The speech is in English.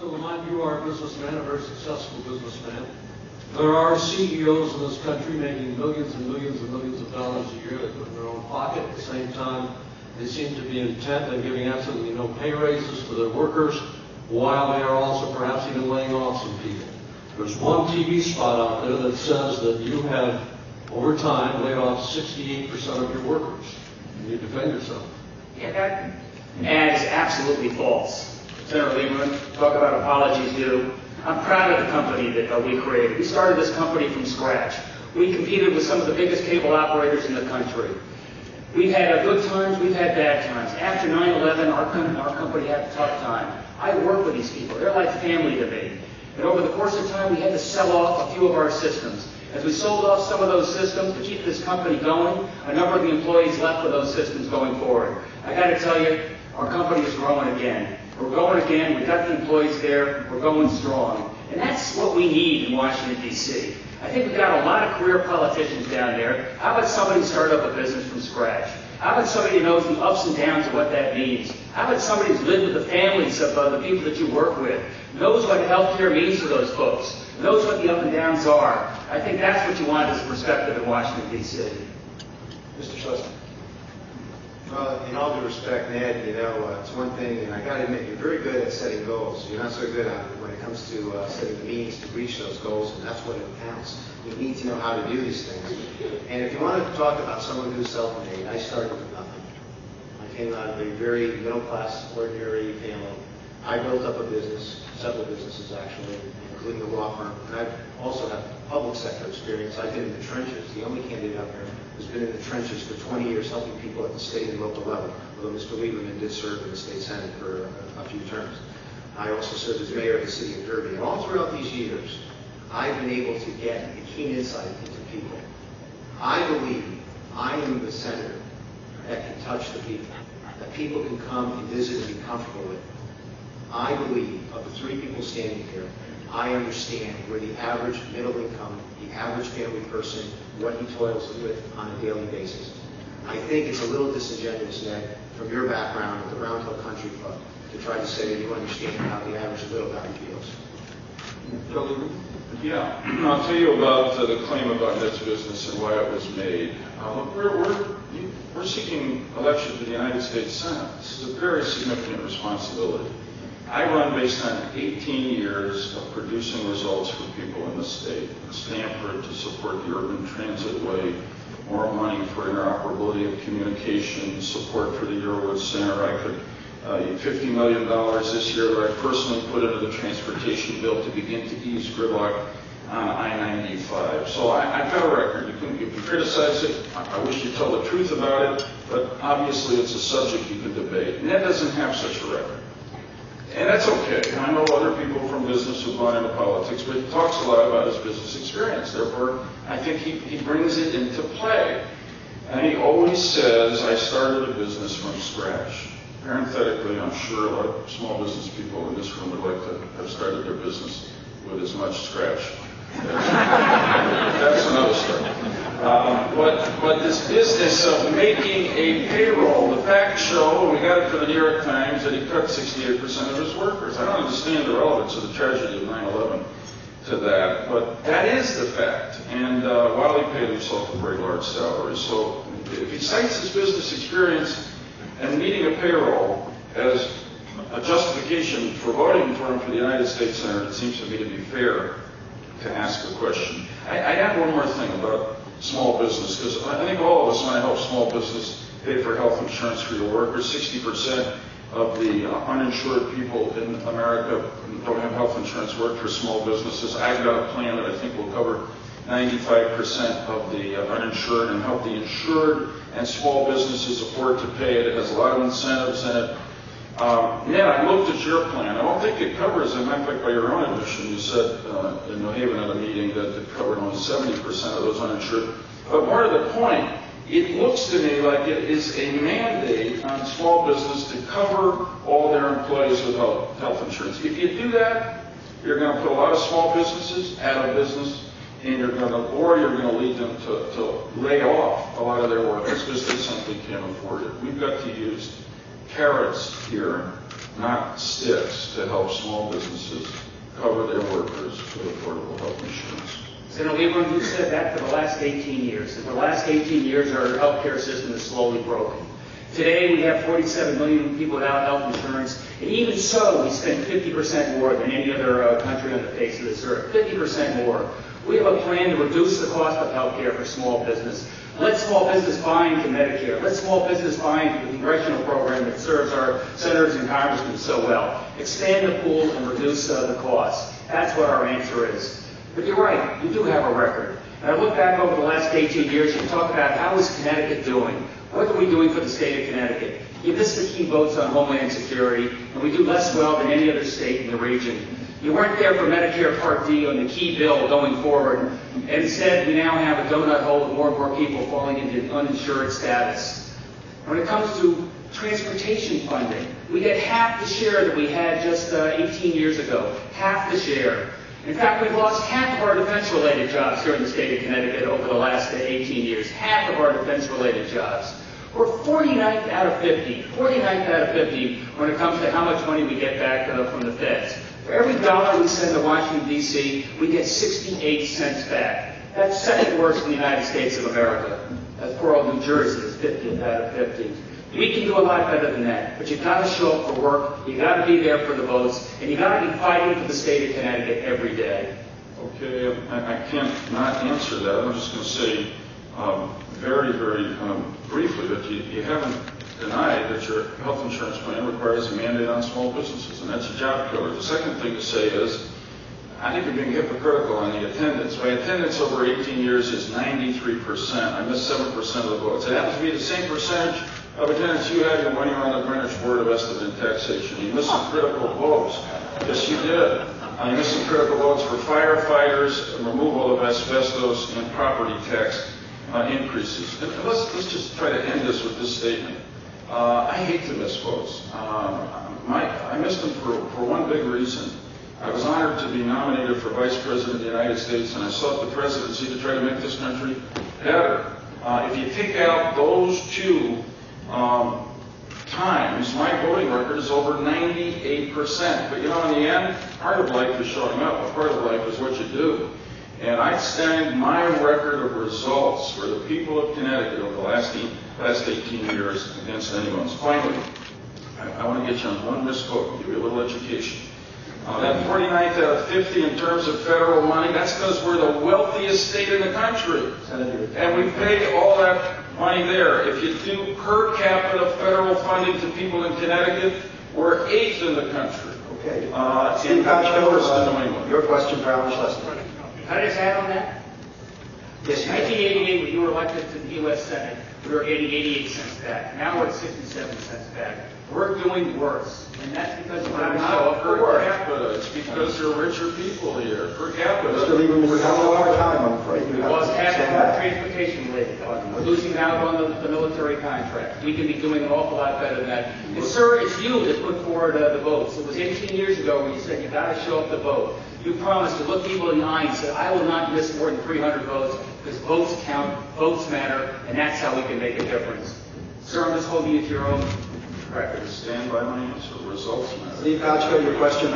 to remind you are a businessman, a very successful businessman. There are CEOs in this country making millions and millions and millions of dollars a year. They put in their own pocket. At the same time, they seem to be intent on giving absolutely no pay raises to their workers, while they are also perhaps even laying off some people. There's one TV spot out there that says that you have, over time, laid off 68% of your workers. Can you defend yourself? Yeah, that ad is absolutely false. Senator Lieberman, talk about apologies due. I'm proud of the company that we created. We started this company from scratch. We competed with some of the biggest cable operators in the country. We've had good times, we've had bad times. After 9/11, our company had a tough time. I work with these people. They're like family to me. And over the course of time, we had to sell off a few of our systems. As we sold off some of those systems to keep this company going, a number of the employees left with those systems going forward. I got to tell you, our company is growing again. We're going again. We've got the employees there. We're going strong. And that's what we need in Washington, D.C. I think we've got a lot of career politicians down there. How about somebody start up a business from scratch? How about somebody who knows the ups and downs of what that means? How about somebody who's lived with the families of the people that you work with, knows what healthcare means to those folks, knows what the up and downs are? I think that's what you want as a perspective in Washington, D.C. Mr. Schlesinger. Well, in all due respect, Ned, it's one thing, and I got to admit, you're very good at setting goals. You're not so good at when it comes to setting the means to reach those goals, and that's what it counts. You need to know how to do these things. And if you want to talk about someone who's self-made, I started with nothing. I came out of a very middle-class, ordinary family. I built up a business, several businesses actually, including a law firm, and I also have public sector experience. I've been in the trenches. The only candidate out there who's been in the trenches for 20 years helping people at the state and local level, although Mr. Lieberman did serve in the state senate for a few terms. I also served as mayor of the city of Derby. And all throughout these years, I've been able to get a keen insight into people. I believe I am the senator that can touch the people, that people can come and visit and be comfortable with. I believe, of the three people standing here, I understand where the average middle income, the average family person, what he toils with on a daily basis. I think it's a little disingenuous, Ned, from your background at the Round Hill Country Club, to try to say that you understand how the average little guy feels. Yeah, I'll tell you about the claim about Ned's business and why it was made. We're seeking election to the United States Senate. This is a very significant responsibility. I run based on 18 years of producing results for people in the state. Stanford to support the urban transit way, more money for interoperability of communication, support for the Eurowoods Center. I could $50 million this year that I personally put into the transportation bill to begin to ease gridlock on I-95. So I've got a record. You can criticize it. I wish you'd tell the truth about it, but obviously it's a subject you can debate. Ned doesn't have such a record. And that's okay. I know other people from business who've gone into politics, but he talks a lot about his business experience. Therefore, I think he brings it into play. And he always says, I started a business from scratch. Parenthetically, I'm sure a lot of small business people in this room would like to have started their business with as much scratch. That's another story. But this business of making a payroll, the facts show, and we got it from the New York Times, that he cut 68% of his workers. I don't understand the relevance of the tragedy of 9/11 to that, but that is the fact. And while he paid himself a very large salary. So if he cites his business experience and meeting a payroll as a justification for voting for him for the United States Senate, it seems to me to be fair to ask the question. I add one more thing about small business, because I think all of us want to help small business pay for health insurance for your workers. 60% of the uninsured people in America don't have health insurance work for small businesses. I've got a plan that I think will cover 95% of the uninsured and help the insured and small businesses afford to pay it. It has a lot of incentives in it. Ned, I looked at your plan. I don't think it covers, in fact, by your own admission, you said in New Haven at a meeting that it covered only 70% of those uninsured. But more to the point, it looks to me like it is a mandate on small business to cover all their employees with health insurance. If you do that, you're going to put a lot of small businesses out of business, and you're going to lead them to lay off a lot of their workers because they simply can't afford it. We've got to use carrots here not sticks, to help small businesses cover their workers with affordable health insurance. Senator Lieberman, you said that for the last 18 years. And for the last 18 years, our healthcare system is slowly broken. Today, we have 47 million people without health insurance, and even so, we spend 50% more than any other country on the face of this earth. 50% more. We have a plan to reduce the cost of health care for small business. Let small business buy into Medicare. Let small business buy into the congressional program that serves our senators and congressmen so well. Expand the pool and reduce the cost. That's what our answer is. But you're right, you do have a record. And I look back over the last 18 years, you talk about how is Connecticut doing? What are we doing for the state of Connecticut? You missed the key votes on Homeland Security, and we do less well than any other state in the region. You weren't there for Medicare Part D on the key bill going forward, and instead we now have a donut hole of more and more people falling into uninsured status. When it comes to transportation funding, we get half the share that we had just 18 years ago. Half the share. In fact, we've lost half of our defense-related jobs here in the state of Connecticut over the last 18 years. Half of our defense-related jobs. We're 49th out of 50. 49th out of 50 when it comes to how much money we get back from the feds. For every dollar we send to Washington, D.C., we get 68 cents back. That's second worst in the United States of America. That's poor old New Jersey is 50th out of 50. We can do a lot better than that, but you've got to show up for work, you've got to be there for the votes, and you've got to be fighting for the state of Connecticut every day. Okay, I can't not answer that. I'm just going to say very, very briefly that you haven't denied that your health insurance plan requires a mandate on small businesses, and that's a job killer. The second thing to say is, I think you're being hypocritical on the attendance. My attendance over 18 years is 93%. I missed 7% of the votes. It happens to be the same percentage of attendance you had when you were on the Greenwich Board of Estimate and Taxation. You missed some critical votes. Yes, you did. You missed some critical votes for firefighters, removal of asbestos, and property tax increases. And let's just try to end this with this statement. I hate to miss votes. I missed them for one big reason. I was honored to be nominated for Vice President of the United States, and I sought the presidency to try to make this country better. If you take out those two times, my voting record is over 98%. But you know, in the end, part of life is showing up, but part of life is what you do. And I stand my record of results for the people of Connecticut over the last 18 years against anyone's. Finally, I want to get you on one misquote, give you a little education. That 49th out of 50 in terms of federal money, that's because we're the wealthiest state in the country. And we pay all that money there. If you do per capita federal funding to people in Connecticut, we're 8th in the country. Okay. In New England. Your question for Alan Schlesinger. Can I just add on that? Yes, In 1988, when you were elected to the U.S. Senate, we were getting 88 cents back. Now we're at 67 cents back. We're doing worse. And that's because we're not show up for Per work. capita. It's because you're richer people here. Per capita. Mr. Lieberman, we're having a hard time, I'm afraid. We lost half of our transportation-related funding. We're losing out on the military contract. We can be doing an awful lot better than that. And sir, it's you that put forward the votes. It was 18 years ago when you said you've got to show up to vote. You promised to look people in the eye and said, I will not miss more than 300 votes because votes count, votes matter, and that's how we can make a difference. Sir, I'm just holding you to your own record. Stand by my answer. Results matter. Steve Kachko, your question.